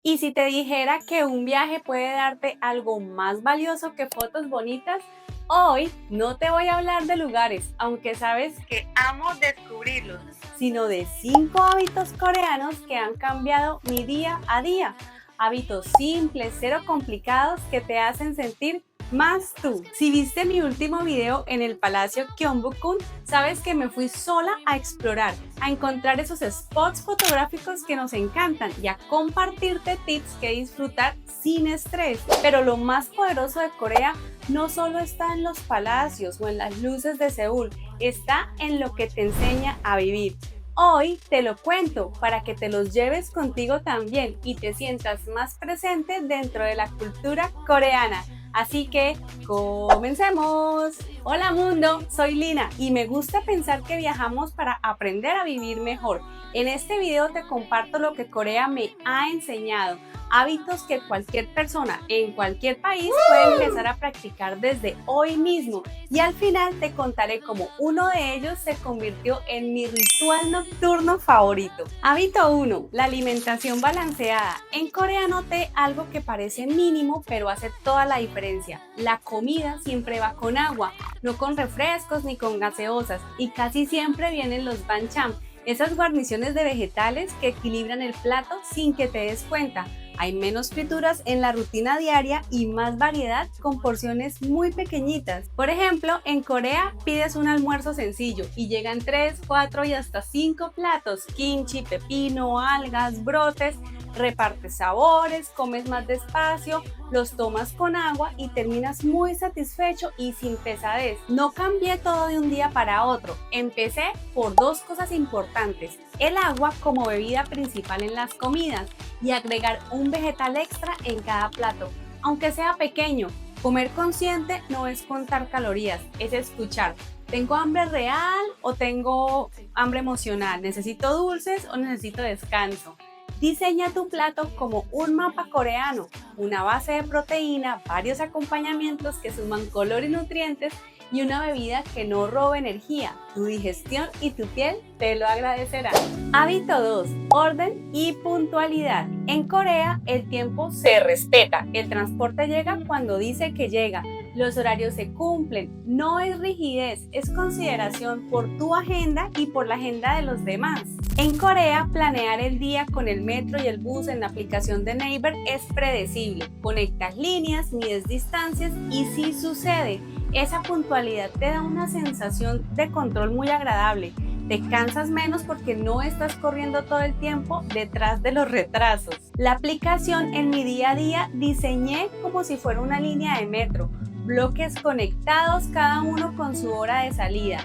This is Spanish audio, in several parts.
Y si te dijera que un viaje puede darte algo más valioso que fotos bonitas, hoy no te voy a hablar de lugares, aunque sabes que amo descubrirlos, sino de 5 hábitos coreanos que han cambiado mi día a día. Hábitos simples, cero complicados que te hacen sentir más tú. Si viste mi último video en el Palacio Gyeongbokgung, sabes que me fui sola a explorar, a encontrar esos spots fotográficos que nos encantan y a compartirte tips que disfrutar sin estrés. Pero lo más poderoso de Corea no solo está en los palacios o en las luces de Seúl, está en lo que te enseña a vivir. Hoy te lo cuento para que te los lleves contigo también y te sientas más presente dentro de la cultura coreana. Así que comencemos. Hola mundo, soy Lina y me gusta pensar que viajamos para aprender a vivir mejor. En este video te comparto lo que Corea me ha enseñado, hábitos que cualquier persona en cualquier país puede empezar a practicar desde hoy mismo, y al final te contaré cómo uno de ellos se convirtió en mi ritual nocturno favorito. Hábito 1. La alimentación balanceada. En Corea noté algo que parece mínimo pero hace toda la diferencia. La comida siempre va con agua, no con refrescos ni con gaseosas, y casi siempre vienen los banchan, esas guarniciones de vegetales que equilibran el plato sin que te des cuenta. Hay menos frituras en la rutina diaria y más variedad con porciones muy pequeñitas. Por ejemplo, en Corea pides un almuerzo sencillo y llegan 3, 4 y hasta 5 platos: kimchi, pepino, algas, brotes. Repartes sabores, comes más despacio, los tomas con agua y terminas muy satisfecho y sin pesadez. No cambié todo de un día para otro. Empecé por dos cosas importantes: el agua como bebida principal en las comidas y agregar un vegetal extra en cada plato, aunque sea pequeño. Comer consciente no es contar calorías, es escuchar. ¿Tengo hambre real o tengo hambre emocional? ¿Necesito dulces o necesito descanso? Diseña tu plato como un mapa coreano, una base de proteína, varios acompañamientos que suman color y nutrientes y una bebida que no robe energía. Tu digestión y tu piel te lo agradecerán. Hábito 2. Orden y puntualidad. En Corea el tiempo se respeta, el transporte llega cuando dice que llega. Los horarios se cumplen, no es rigidez, es consideración por tu agenda y por la agenda de los demás. En Corea, planear el día con el metro y el bus en la aplicación de Naver es predecible. Conectas líneas, mides distancias y sí sucede. Esa puntualidad te da una sensación de control muy agradable. Te cansas menos porque no estás corriendo todo el tiempo detrás de los retrasos. La aplicación en mi día a día diseñé como si fuera una línea de metro, bloques conectados cada uno con su hora de salida.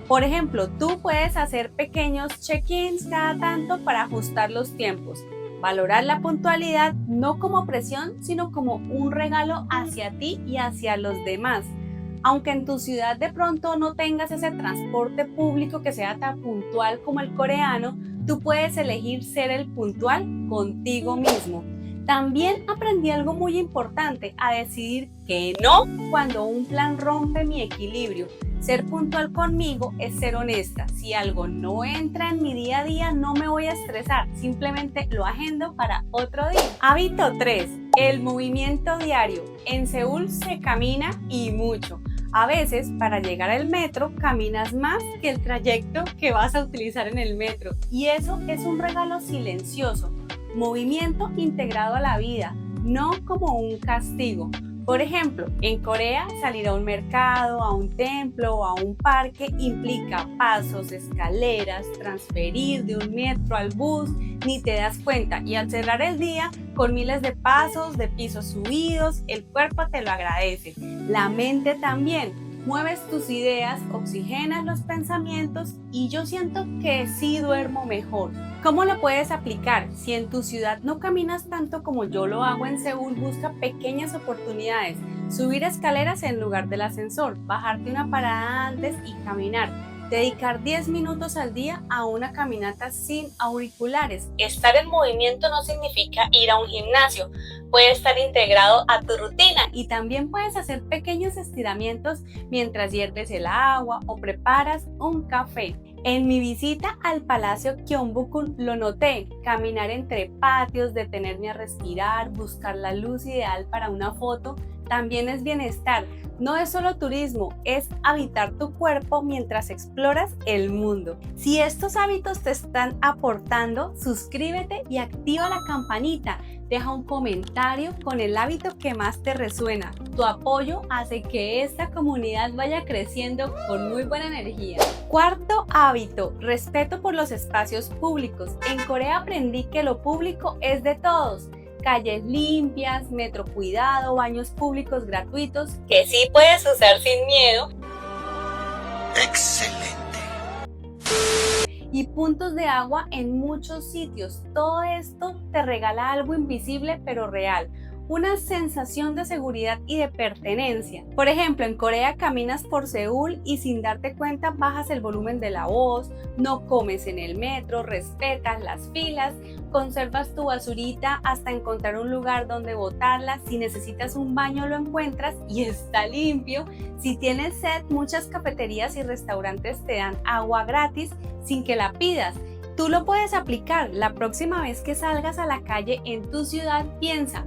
Por ejemplo, tú puedes hacer pequeños check-ins cada tanto para ajustar los tiempos. Valorar la puntualidad no como presión, sino como un regalo hacia ti y hacia los demás. Aunque en tu ciudad de pronto no tengas ese transporte público que sea tan puntual como el coreano, tú puedes elegir ser el puntual contigo mismo. También aprendí algo muy importante: a decidir que no cuando un plan rompe mi equilibrio. Ser puntual conmigo es ser honesta. Si algo no entra en mi día a día, no me voy a estresar, simplemente lo agendo para otro día. Hábito 3. El movimiento diario. En Seúl se camina y mucho. A veces, para llegar al metro, caminas más que el trayecto que vas a utilizar en el metro. Y eso es un regalo silencioso. Movimiento integrado a la vida, no como un castigo. Por ejemplo, en Corea, salir a un mercado, a un templo o a un parque implica pasos, escaleras, transferir de un metro al bus, ni te das cuenta, y al cerrar el día, con miles de pasos, de pisos subidos, el cuerpo te lo agradece. La mente también. Mueves tus ideas, oxigenas los pensamientos y yo siento que sí duermo mejor. ¿Cómo lo puedes aplicar? Si en tu ciudad no caminas tanto como yo lo hago en Seúl, busca pequeñas oportunidades. Subir escaleras en lugar del ascensor, bajarte una parada antes y caminar. Dedicar 10 minutos al día a una caminata sin auriculares. Estar en movimiento no significa ir a un gimnasio. Puede estar integrado a tu rutina y también puedes hacer pequeños estiramientos mientras hierves el agua o preparas un café. En mi visita al Palacio Gyeongbokgung lo noté, caminar entre patios, detenerme a respirar, buscar la luz ideal para una foto, también es bienestar. No es solo turismo, es habitar tu cuerpo mientras exploras el mundo. Si estos hábitos te están aportando, suscríbete y activa la campanita. Deja un comentario con el hábito que más te resuena. Tu apoyo hace que esta comunidad vaya creciendo con muy buena energía. Cuarto hábito, respeto por los espacios públicos. En Corea aprendí que lo público es de todos. Calles limpias, metro cuidado, baños públicos gratuitos que sí puedes usar sin miedo. Excelente. Y puntos de agua en muchos sitios. Todo esto te regala algo invisible pero real. Una sensación de seguridad y de pertenencia. Por ejemplo, en Corea caminas por Seúl y sin darte cuenta bajas el volumen de la voz, no comes en el metro, respetas las filas, conservas tu basurita hasta encontrar un lugar donde botarla. Si necesitas un baño lo encuentras y está limpio. Si tienes sed, muchas cafeterías y restaurantes te dan agua gratis sin que la pidas. Tú lo puedes aplicar. La próxima vez que salgas a la calle en tu ciudad, piensa: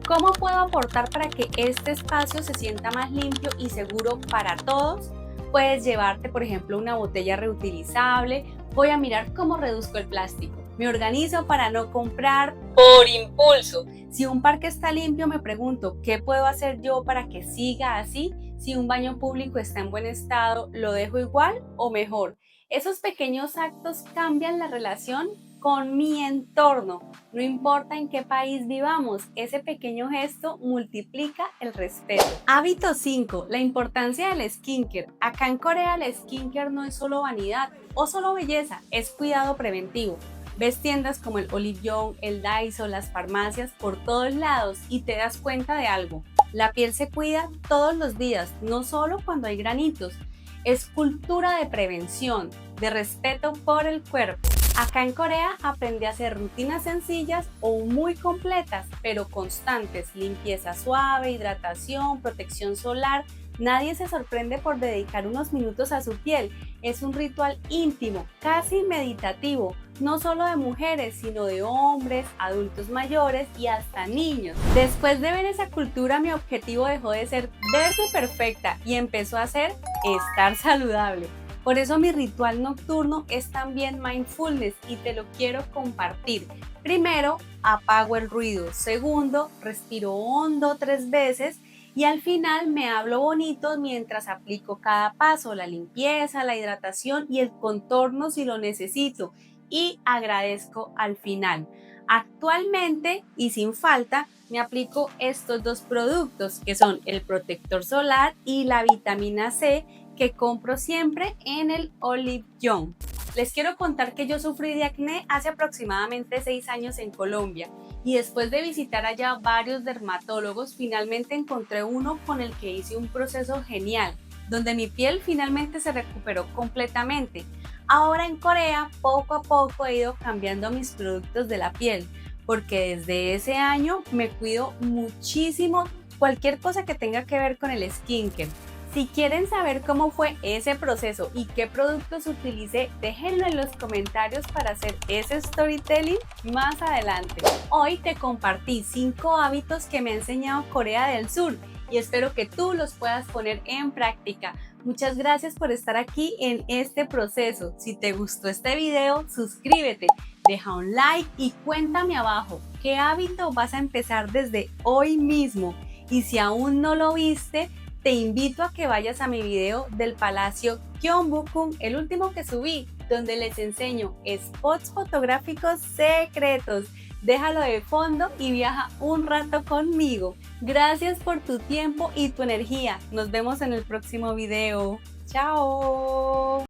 ¿cómo puedo aportar para que este espacio se sienta más limpio y seguro para todos? Puedes llevarte, por ejemplo, una botella reutilizable. Voy a mirar cómo reduzco el plástico. Me organizo para no comprar por impulso. Si un parque está limpio, me pregunto, ¿qué puedo hacer yo para que siga así? Si un baño público está en buen estado, ¿lo dejo igual o mejor? Esos pequeños actos cambian la relación con mi entorno. No importa en qué país vivamos, ese pequeño gesto multiplica el respeto. Hábito 5. La importancia del skincare. Acá en Corea el skincare no es solo vanidad o solo belleza, es cuidado preventivo. Ves tiendas como el Olive Young, el Daiso, las farmacias por todos lados y te das cuenta de algo. La piel se cuida todos los días, no solo cuando hay granitos. Es cultura de prevención, de respeto por el cuerpo. Acá en Corea aprendí a hacer rutinas sencillas o muy completas, pero constantes. Limpieza suave, hidratación, protección solar. Nadie se sorprende por dedicar unos minutos a su piel. Es un ritual íntimo, casi meditativo, no solo de mujeres, sino de hombres, adultos mayores y hasta niños. Después de ver esa cultura, mi objetivo dejó de ser verme perfecta y empezó a ser estar saludable. Por eso mi ritual nocturno es también mindfulness y te lo quiero compartir. Primero, apago el ruido. Segundo, respiro hondo 3 veces. Y al final me hablo bonito mientras aplico cada paso, la limpieza, la hidratación y el contorno si lo necesito. Y agradezco al final. Actualmente y sin falta me aplico estos 2 productos que son el protector solar y la vitamina C que compro siempre en el Olive Young. Les quiero contar que yo sufrí de acné hace aproximadamente 6 años en Colombia y después de visitar allá varios dermatólogos, finalmente encontré uno con el que hice un proceso genial, donde mi piel finalmente se recuperó completamente. Ahora en Corea, poco a poco he ido cambiando mis productos de la piel, porque desde ese año me cuido muchísimo cualquier cosa que tenga que ver con el skincare. Si quieren saber cómo fue ese proceso y qué productos utilicé, déjenlo en los comentarios para hacer ese storytelling más adelante. Hoy te compartí 5 hábitos que me ha enseñado Corea del Sur y espero que tú los puedas poner en práctica. Muchas gracias por estar aquí en este proceso. Si te gustó este video, suscríbete, deja un like y cuéntame abajo qué hábito vas a empezar desde hoy mismo. Y si aún no lo viste, te invito a que vayas a mi video del Palacio Gyeongbokgung, el último que subí, donde les enseño spots fotográficos secretos. Déjalo de fondo y viaja un rato conmigo. Gracias por tu tiempo y tu energía. Nos vemos en el próximo video. ¡Chao!